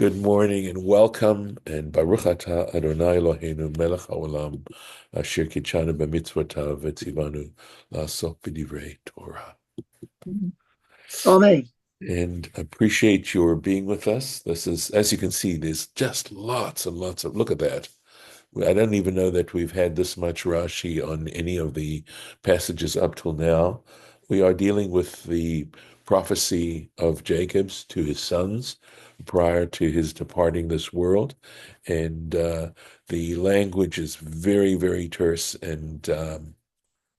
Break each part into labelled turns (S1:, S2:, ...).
S1: Good morning and welcome, and Baruch atah Adonai Eloheinu melech haolam asher kitshanu b'mitzvotav v'tzivanu la'asok b'divrei Torah.
S2: Amen.
S1: And appreciate your being with us. This is, as you can see, there's just lots and lots of, look at that. I don't even know that we've had this much Rashi on any of the passages up till now. We are dealing with the prophecy of Jacob's to his sons prior to his departing this world. And the language is very, very terse and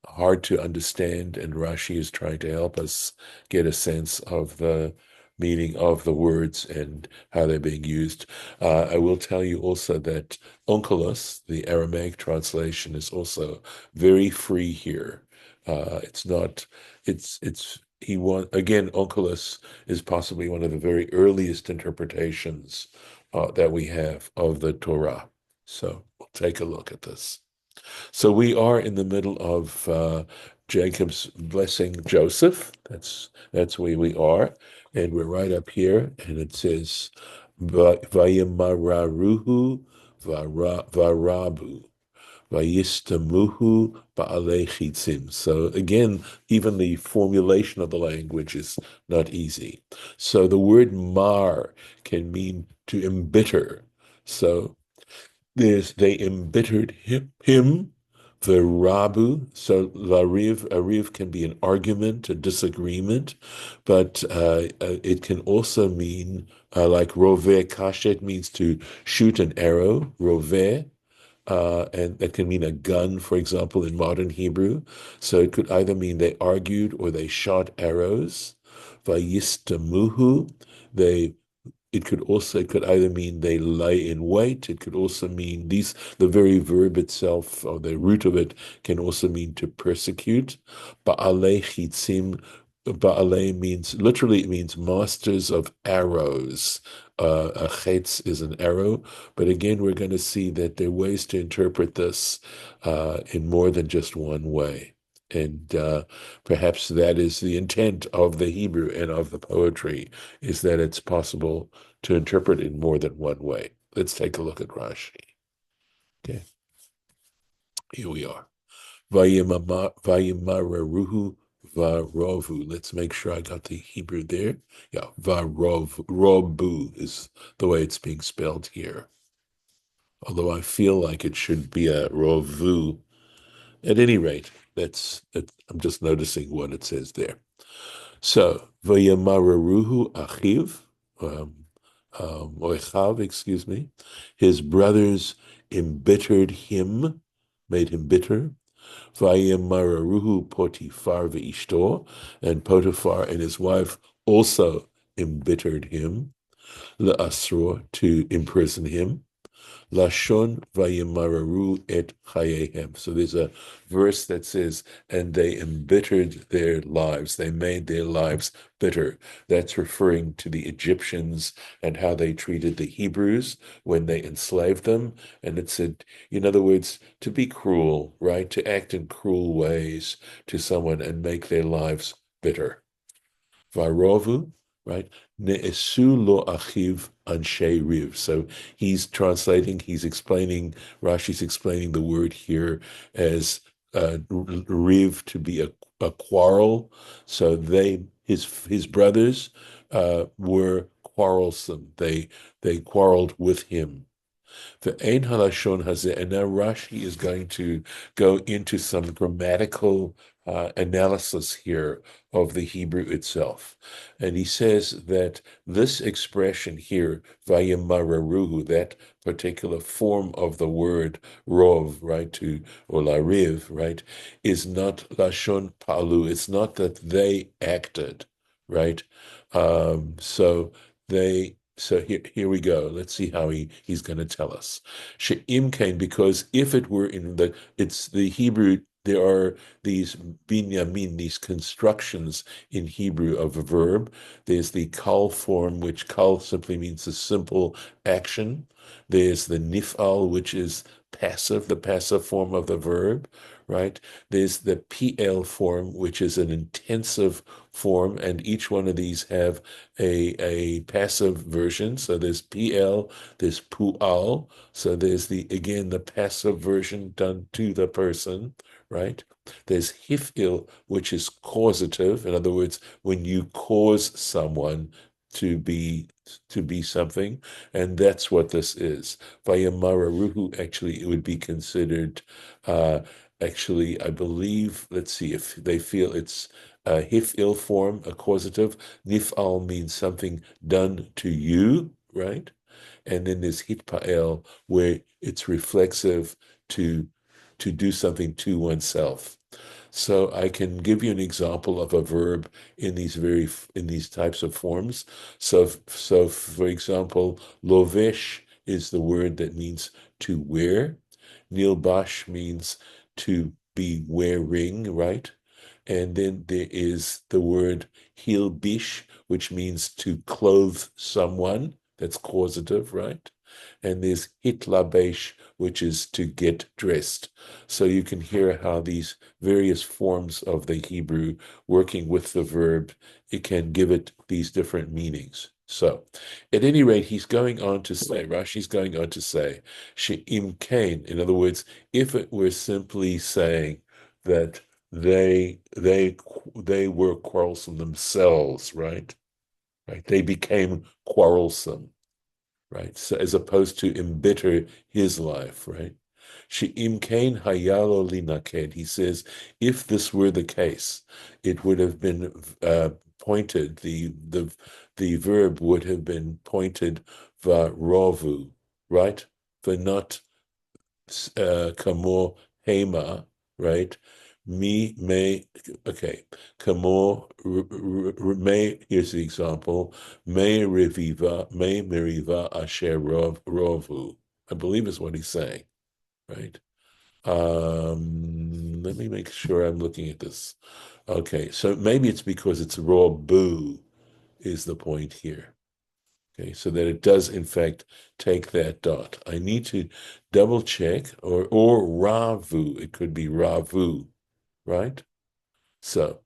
S1: hard to understand. And Rashi is trying to help us get a sense of the meaning of the words and how they're being used. I will tell you also that Onkelos, the Aramaic translation, is also very free here. It's not, he want again, Onkelos is possibly one of the very earliest interpretations that we have of the Torah. So we'll take a look at this. So we are in the middle of Jacob's blessing Joseph. That's where we are, and we're right up here, and it says, "Vayimararuhu varabu." Vayistamuhu ba'alei chitzim. So again, even the formulation of the language is not easy. So the word mar can mean to embitter. So they embittered him, the Rabu. So lariv, a riv can be an argument, a disagreement, but it can also mean like roveh kashet means to shoot an arrow, roveh. And that can mean a gun, for example, in modern Hebrew. So it could either mean they argued or they shot arrows. Vayistamuhu, they it could either mean they lie in wait. It could also mean the very verb itself or the root of it can also mean to persecute. Ba'alei chitzim, ba'alei means literally it means masters of arrows. A chetz is an arrow, but again we're going to see that there are ways to interpret this in more than just one way. And perhaps that is the intent of the Hebrew and of the poetry, is that it's possible to interpret in more than one way. Let's take a look at Rashi. Okay, here we are. Vayimararuhu varovu. Let's make sure I got the Hebrew there. Yeah, robu is the way it's being spelled here. Although I feel like it should be a rovu. At any rate, I'm just noticing what it says there. So, Vayamararuhu Achiv, or Echav, excuse me, his brothers embittered him, made him bitter. Vayamararuhu Potiphar ve'ishto, and Potiphar and his wife also embittered him, le'asro, to imprison him. Lashon vayimararu et chayehem. So there's a verse that says, and they embittered their lives. They made their lives bitter. That's referring to the Egyptians and how they treated the Hebrews when they enslaved them. And it said, in other words, to be cruel, right? To act in cruel ways to someone and make their lives bitter. Varovu, right? Ne'esu lo achiv anshe riv. So he's explaining, Rashi's explaining the word here as riv to be a quarrel. So his brothers were quarrelsome. They quarreled with him. The Ein Halashon Hazeh, and now Rashi is going to go into some grammatical analysis here of the Hebrew itself. And he says that this expression here, Vayamararuhu, that particular form of the word rov, right, or lariv, right, is not Lashon Palu. It's not that they acted, right? So here we go. Let's see how he's going to tell us. She'im kain, because if it were it's the Hebrew, there are these binyamin, these constructions in Hebrew of a verb. There's the kal form, which kal simply means a simple action. There's the nifal, which is passive, the passive form of the verb, right? There's the PL form, which is an intensive form, and each one of these have a passive version. So there's PL, there's PUAL. So there's the passive version done to the person, right? There's HIFIL, which is causative. In other words, when you cause someone to be something, and that's what this is. Vayamararuhu, actually, it would be considered, actually, I believe, let's see, if they feel it's a hif-il form, a causative. Nif'al means something done to you, right? And then there's hitpa'el, where it's reflexive to do something to oneself. So I can give you an example of a verb in these types of forms. So for example, lovesh is the word that means to wear. Nilbash means to be wearing, right? And then there is the word hilbish, which means to clothe someone. That's causative, right? And there's hitlabesh, which is to get dressed. So you can hear how these various forms of the Hebrew working with the verb, it can give it these different meanings. So, at any rate, Rashi's going on to say, she'im kain, in other words, if it were simply saying that they were quarrelsome themselves, right? Right? They became quarrelsome, right? So as opposed to embitter his life, right? She'im kain hayalo linaked. He says, if this were the case, it would have been pointed. The verb would have been pointed varovu, right? For not kamo hema, right? Me may okay. Kamo may. Here's the example. May meriva asher rovu. I believe is what he's saying, right? Let me make sure I'm looking at this. Okay, so maybe it's because it's raw boo is the point here. Okay, so that it does in fact take that dot. I need to double check, or ravu. It could be ravu, right? So,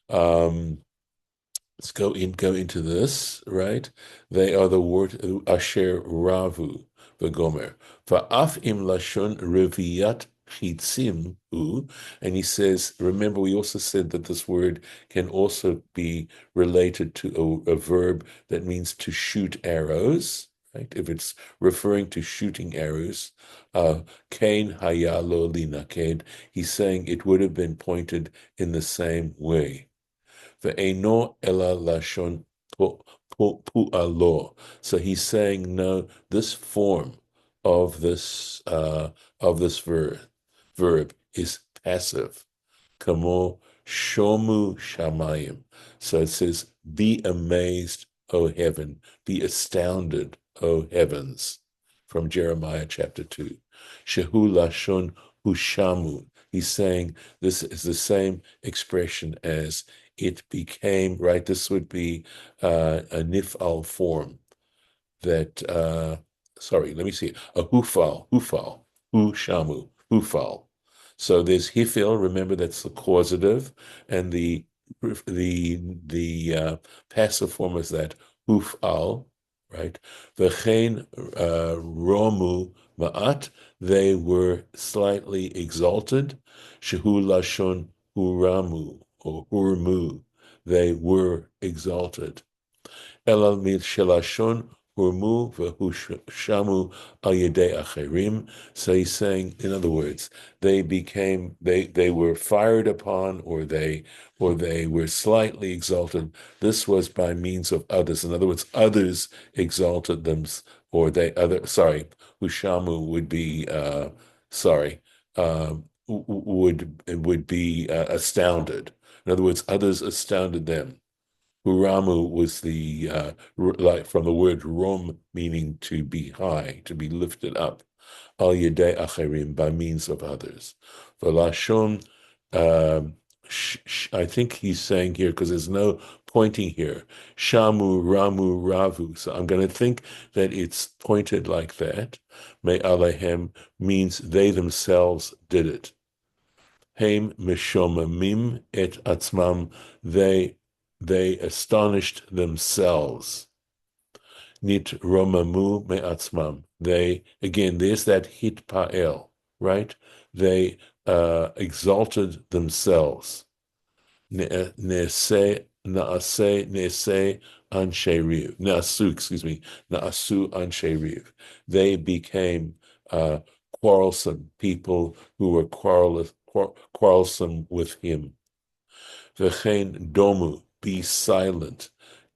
S1: let's go into this, right? They are the word asher ravu v'gomer. Va'af im lashon reviyat chitzim u, and he says, remember, we also said that this word can also be related to a verb that means to shoot arrows, right? If it's referring to shooting arrows, kain hayalo linaked, he's saying it would have been pointed in the same way. Ve'eno ela lashon pu'alo. So he's saying, no, this form of this verb is passive. Kamo shomu shamayim. So it says, be amazed, O heaven, be astounded, O heavens, from Jeremiah chapter 2. Shehu lashon hushamu. He's saying this is the same expression as it became, right? This would be a nifal form that, sorry, let me see, a hufal, hu shamu, hufal. So there's hifil, remember that's the causative, and the passive form is that hufal, right? V'chein romu ma'at, they were slightly exalted. Shehu lashon huramu, or hurmu, they were exalted. Elal shelashon hurmu v'hushamu al yedei acherim. So he's saying, in other words, they were fired upon, or they were slightly exalted. This was by means of others. In other words, others exalted them, or hushamu would be would be astounded. In other words, others astounded them. Huramu was like from the word rum, meaning to be high, to be lifted up. Al yedei acherim, by means of others. V'lashon, I think he's saying here, because there's no pointing here, shamu, ramu, ravu. So I'm going to think that it's pointed like that. Me alehem means they themselves did it. Haim mishomamim et atzmam. They astonished themselves. Nit romamu me'atzmam. They, again, there's that hit pa'el, right? They exalted themselves. Ne'ase, anshe riv. Na'asu, excuse me. Na'asu anshe riv. They became quarrelsome people who were quarrelsome with him. V'chein domu, be silent.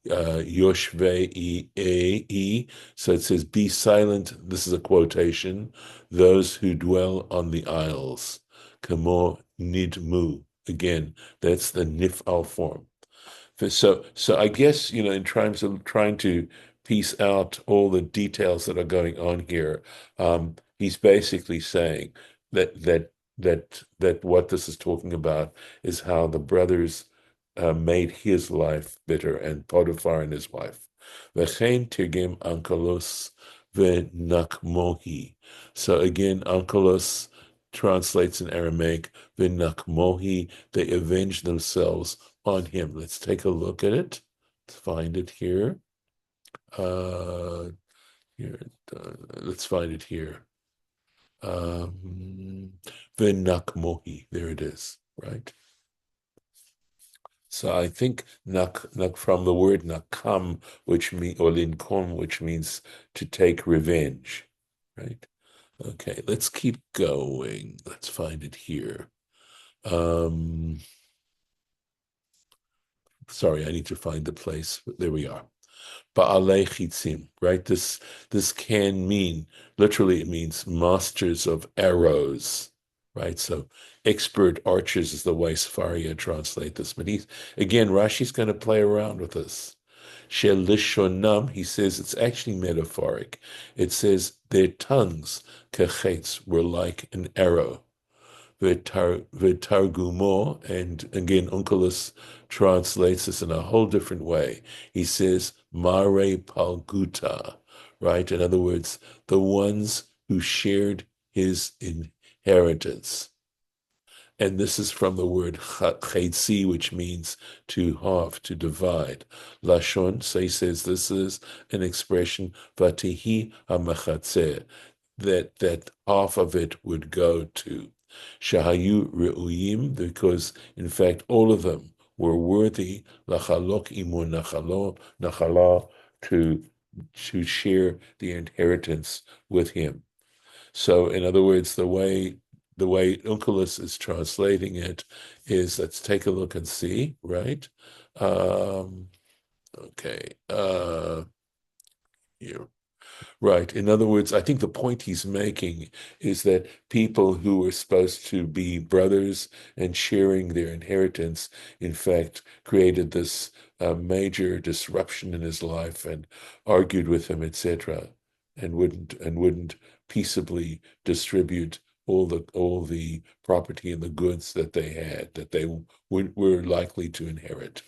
S1: Yoshve e. So it says, be silent. This is a quotation. Those who dwell on the isles. Kamo nidmu. Again, that's the nifal form. So I guess, in terms of trying to piece out all the details that are going on here, he's basically saying that what this is talking about is how the brothers made his life bitter, and Potiphar and his wife. V'chein tirgim ankelos v'nakmohi. So again, ankelos translates in Aramaic, v'nakmohi, they avenged themselves on him. Let's take a look at it. Let's find it here. Uh, here, let's find it here. V'nakmohi, there it is, right? So I think nak from the word nakam, which mean or linkom, which means to take revenge, right? Okay, let's keep going. Let's find it here. Sorry, I need to find the place. There we are. Ba'alei chitzim, right? This can mean, literally it means masters of arrows, right? So expert archers is the way Sfaria translate this. But again, Rashi's going to play around with this. Shelishonam, he says it's actually metaphoric. It says their tongues, kechetz, were like an arrow. Vitargumo, and again, Onkelos translates this in a whole different way. He says, Mare Palguta, right? In other words, the ones who shared his inheritance. And this is from the word chetzi, which means to half, to divide. Lashon, so he says this is an expression, vatihi hamachatzeh, that half of it would go to. Shahayu re'uyim, because in fact all of them were worthy, lachalok imu nachala, to share the inheritance with him. So in other words, the way Onkelos is translating it is, let's take a look and see, right? Okay. Here. Right. In other words, I think the point he's making is that people who were supposed to be brothers and sharing their inheritance, in fact, created this major disruption in his life and argued with him, etc., and wouldn't peaceably distribute all the property and the goods that they had, that they were likely to inherit.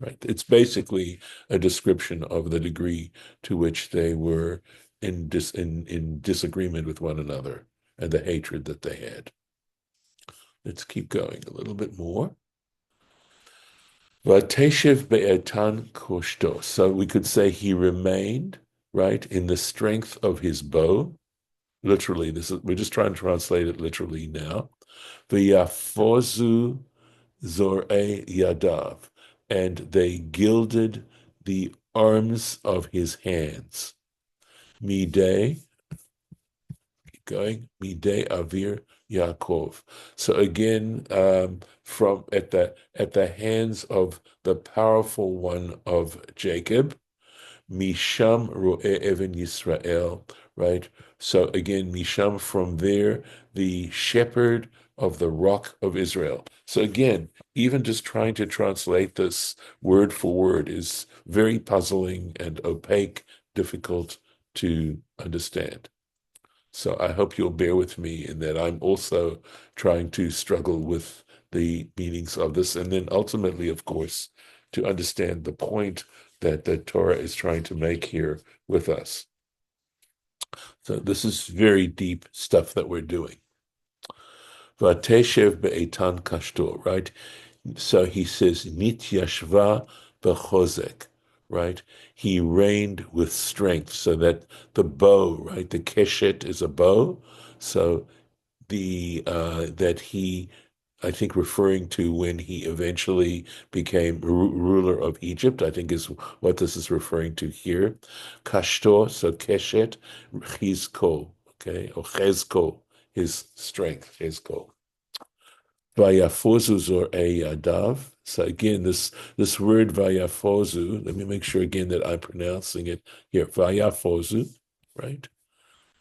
S1: Right. It's basically a description of the degree to which they were in disagreement with one another and the hatred that they had. Let's keep going a little bit more. Vateshev be'etan koshto. So we could say he remained, right, in the strength of his bow. Literally, we're just trying to translate it literally now. V'yafozu Zorei Yadav, and they gilded the arms of his hands. Midei, keep going, Midei Avir Yaakov. So again, from at the hands of the powerful one of Jacob, Misham Ro'eh Even Yisrael, right? So again, Misham, from there, the shepherd of the rock of Israel. So again, even just trying to translate this word for word is very puzzling and opaque, difficult to understand. So I hope you'll bear with me in that I'm also trying to struggle with the meanings of this, and then ultimately, of course, to understand the point that the Torah is trying to make here with us. So this is very deep stuff that we're doing. Vateshev be'etan kashto, right? So he says, Nit yashva bechozek, right? He reigned with strength, so that the bow, right? The keshet is a bow. So the that he, I think, referring to when he eventually became ruler of Egypt, I think is what this is referring to here. Kashto, so keshet, chizko, okay, or chezko, his strength, chezko. Vayafozu zor'ei yadav. So again, this word vayafozu, let me make sure again that I'm pronouncing it here. Vayafozu, right?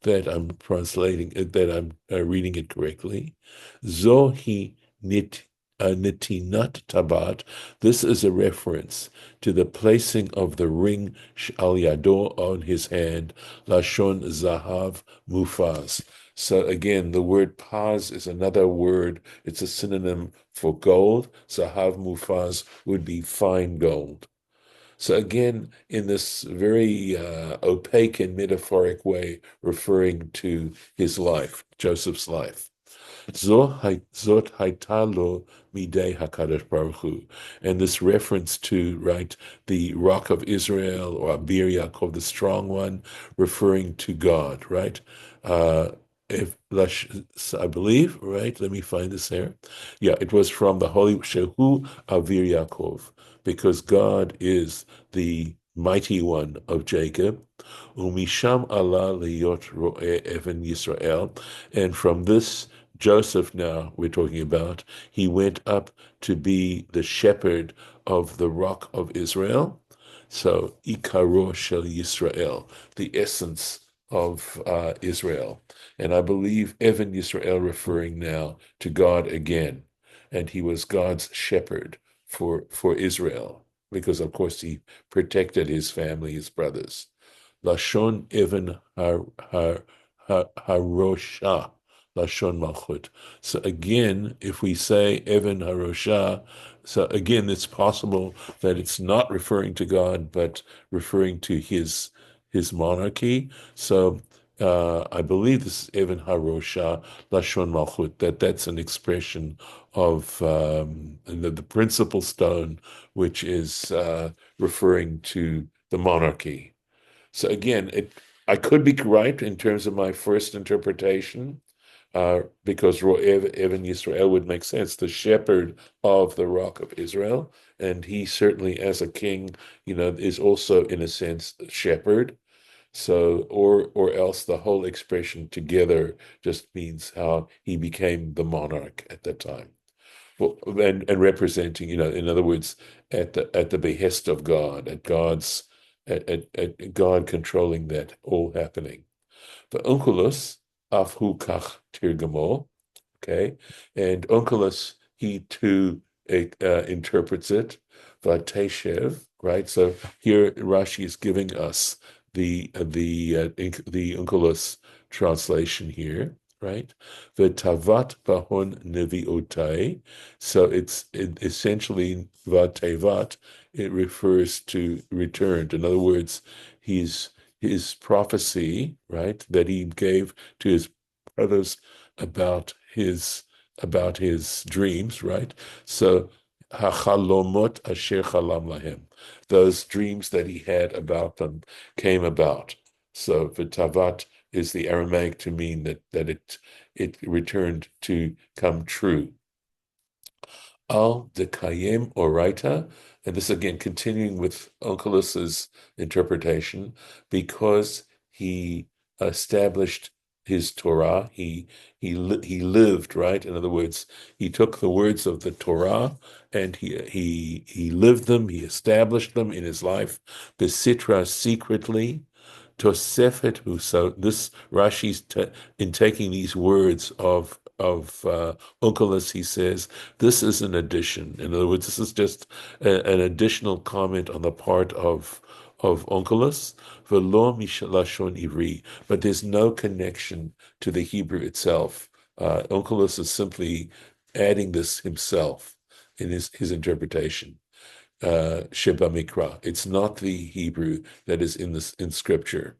S1: That I'm translating it, that I'm reading it correctly. Zohi nitinat tabat. This is a reference to the placing of the ring al yado on his hand, lashon zahav mufaz. So again, the word paz is another word. It's a synonym for gold. Zahav mufaz would be fine gold. So again, in this very opaque and metaphoric way, referring to his life, Joseph's life. Zot haita lo midei Hakadosh Baruch Hu, and this reference to right the Rock of Israel or Abir Yaakov, the strong one, referring to God, right? Uh, if I believe, right? Let me find this here. Yeah, it was from the Holy Shehu Avir Yaakov, because God is the mighty one of Jacob. Umisham Allah liyot ro'eh even Yisrael, and from this Joseph, now we're talking about, he went up to be the shepherd of the rock of Israel. So, Ikaro Shel Yisrael, the essence of Israel. And I believe Evan Yisrael referring now to God again. And he was God's shepherd for Israel, because of course he protected his family, his brothers. Lashon Evan Harosha. Lashon Malchut. So again, if we say Evan Harosha, so again, it's possible that it's not referring to God, but referring to his monarchy. So I believe this is Evan Harosha Lashon Malchut. That's an expression of the principal stone, which is referring to the monarchy. So again, I could be right in terms of my first interpretation, because Evan Yisrael would make sense, the shepherd of the rock of Israel, and he certainly, as a king, is also in a sense shepherd. So, or else the whole expression together just means how he became the monarch at that time. Well, and representing, in other words, at the behest of God, at God controlling that all happening. The Onkelos afhu kach tirgamo, okay, and Onkelos he too interprets it. Vateshev, right? So here Rashi is giving us the Onkelos translation here, right? The tavat bahon neviotai. So it essentially vatevat. It refers to returned. In other words, his prophecy, right, that he gave to his brothers about his dreams, right? So hachalomot asher chalam lahem, those dreams that he had about them came about. So v'tavat is the Aramaic to mean that it returned to come true. Al dekayem oraita, and this again continuing with Onkelus's interpretation, because he established his Torah, he lived, right. In other words, he took the words of the Torah and he lived them, he established them in his life, besitra, secretly. Tosefet, so this Rashi's in taking these words of Onkelos, he says this is an addition. In other words, this is just an additional comment on the part of Onkelos. Velo mishlashon ivri, but there's no connection to the Hebrew itself. Onkelos is simply adding this himself in his interpretation. Sheba Mikra. It's not the Hebrew that is in Scripture.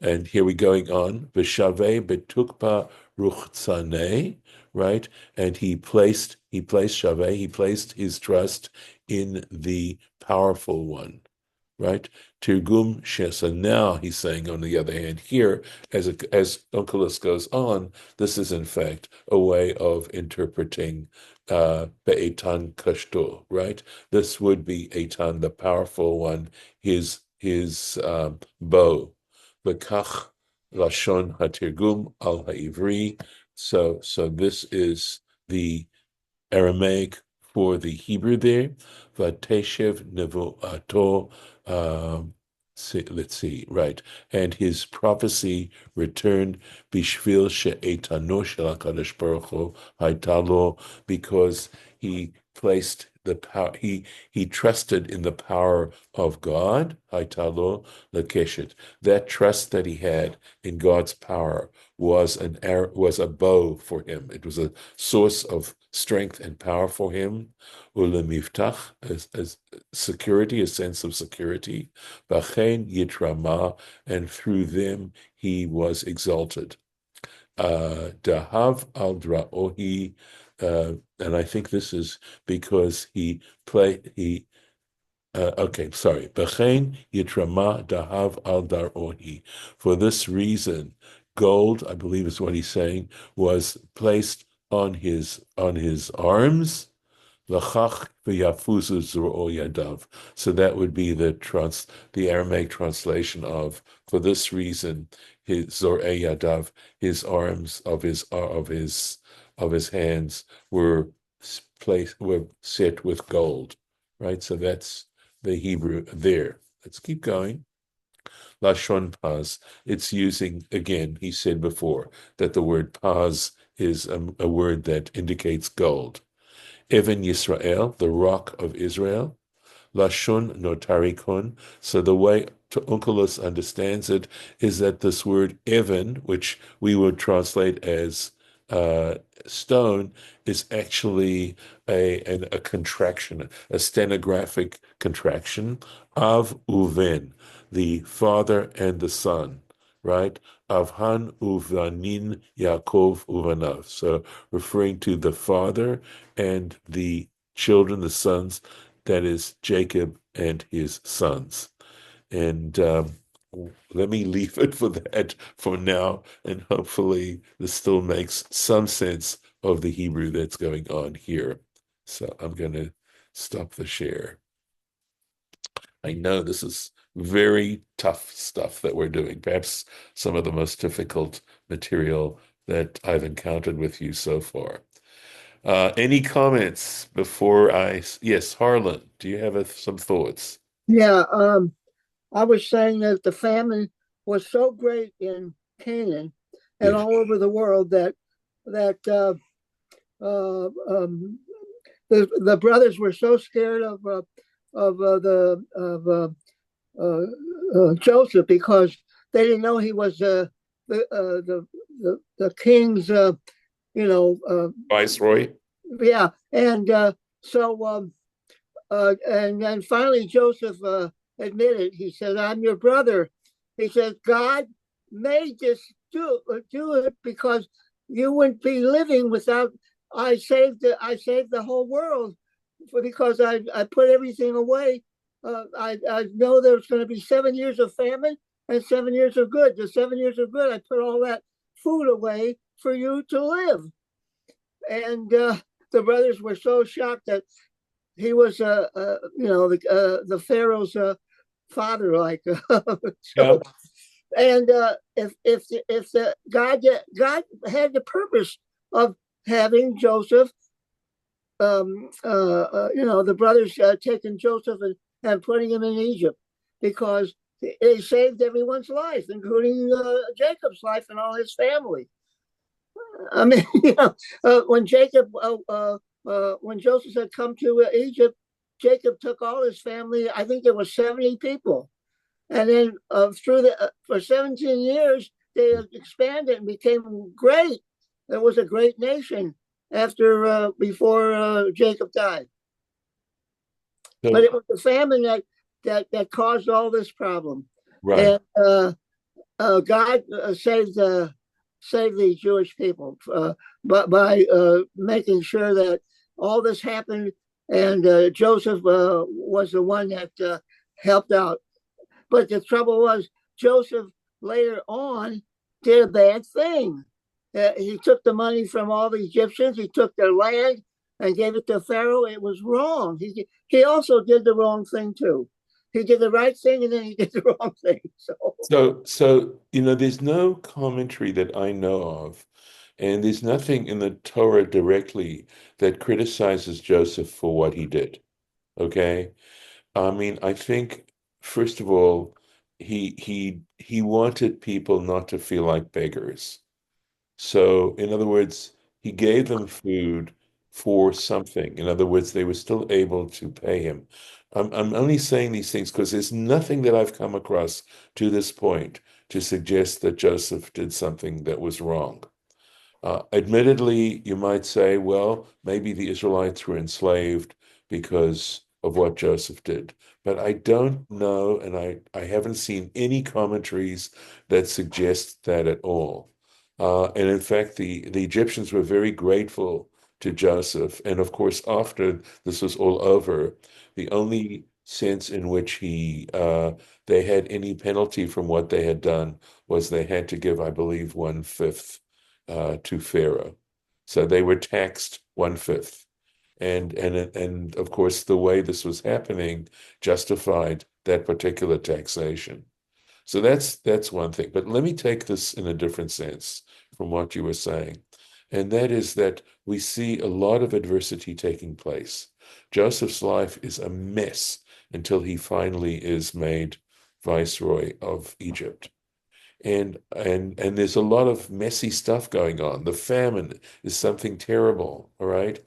S1: And here we're going on. V'shaveh betukpa ruchtzaneh, right? And he placed Shaveh, he placed his trust in the powerful one, right? Tirgum Shesa. Now he's saying, on the other hand, here, as Onkelos goes on, this is in fact a way of interpreting Be'etan Kashto, right? This would be Eitan, the powerful one, his bow. V'kach Lashon HaTirgum al HaIvri. So this is the Aramaic for the Hebrew there. Vateshev nevuato. Let's see, right. And his prophecy returned bishvil she'etano shel HaKadosh Baruch Hu haitalo, because he placed the power, he trusted in the power of God, haitalo lekeshet. That trust that he had in God's power was was a bow for him. It was a source of strength and power for him. Ulemiftach, as security, a sense of security. Vachen yitrama, and through them he was exalted. Dahav al draohi, and I think this is because he played he. Okay, sorry. B'chein yitrama dahav al darohi. For this reason, gold, I believe is what he's saying, was placed on his arms. L'chach v'yafuzu zru'o yadav. So that would be the Aramaic translation of, for this reason, his zor'e yadav, his arms of his hands were set with gold, right? So that's the Hebrew there. Let's keep going. Lashon paz. It's using, again, he said before that the word paz is a word that indicates gold. Even Yisrael, the rock of Israel. Lashon notarikon. So the way Onkelos understands it is that this word even, which we would translate as stone, is actually a contraction, a stenographic contraction of uven, the father and the son, right? Avhan uvanin Yaakov uvanav. So referring to the father and the children, the sons, that is Jacob and his sons. And let me leave it for that for now, and hopefully this still makes some sense of the Hebrew that's going on here. So I'm going to stop the share. I know this is very tough stuff that we're doing, perhaps some of the most difficult material that I've encountered with you so far. Any comments before yes, Harlan, do you have some thoughts?
S2: Yeah, I was saying that the famine was so great in Canaan and
S1: Yes.
S2: all over the world that the brothers were so scared of Joseph, because they didn't know he was the king's
S1: Viceroy?
S2: yeah, and so and then finally Joseph admitted. He said, "I'm your brother." He said, "God made this do it because you wouldn't be living without. I saved the whole world because I put everything away. I know there's going to be 7 years of famine and 7 years of good. The 7 years of good, I put all that food away for you to live." And the brothers were so shocked that he was, the Pharaoh's father, like.
S1: Yeah.
S2: So, and if the God had the purpose of having Joseph, the brothers taking Joseph and putting him in Egypt, because they saved everyone's life, including Jacob's life and all his family. I mean, when when Joseph had come to Egypt, Jacob took all his family. I think there was 70 people, and then for 17 years they expanded and became great. It was a great nation before Jacob died. But
S1: So,
S2: it was the famine that caused all this problem,
S1: right.
S2: and God saved the Jewish people, but by making sure that all this happened, and Joseph was the one that helped out. But the trouble was, Joseph later on did a bad thing. He took the money from all the Egyptians. He took their land and gave it to Pharaoh. It was wrong. He also did the wrong thing too. He did the right thing and then he did the wrong thing. So
S1: There's no commentary that I know of, and there's nothing in the Torah directly that criticizes Joseph for what he did. Okay? I mean, I think first of all, he wanted people not to feel like beggars. So, in other words, he gave them food for something. In other words, they were still able to pay him. I'm only saying these things because there's nothing that I've come across to this point to suggest that Joseph did something that was wrong. Admittedly, you might say, well, maybe the Israelites were enslaved because of what Joseph did. But I don't know, and I haven't seen any commentaries that suggest that at all. And in fact, the Egyptians were very grateful to Joseph. And of course, after this was all over, the only sense in which they had any penalty from what they had done was they had to give, I believe, 1/5 to Pharaoh. So they were taxed 1/5. And of course, the way this was happening justified that particular taxation. So that's one thing. But let me take this in a different sense from what you were saying. And that is that we see a lot of adversity taking place. Joseph's life is a mess until he finally is made viceroy of Egypt. And there's a lot of messy stuff going on. The famine is something terrible, all right?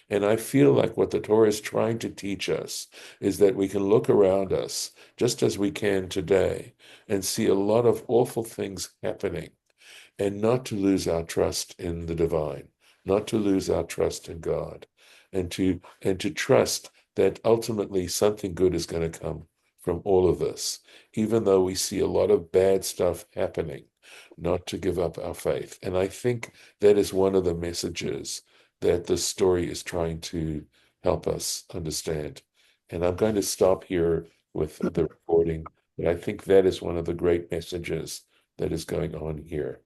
S1: And I feel like what the Torah is trying to teach us is that we can look around us just as we can today and see a lot of awful things happening and not to lose our trust in the divine, not to lose our trust in God, and to trust that ultimately something good is going to come from all of this, even though we see a lot of bad stuff happening, not to give up our faith. And I think that is one of the messages that the story is trying to help us understand. And I'm going to stop here with the recording, but I think that is one of the great messages that is going on here.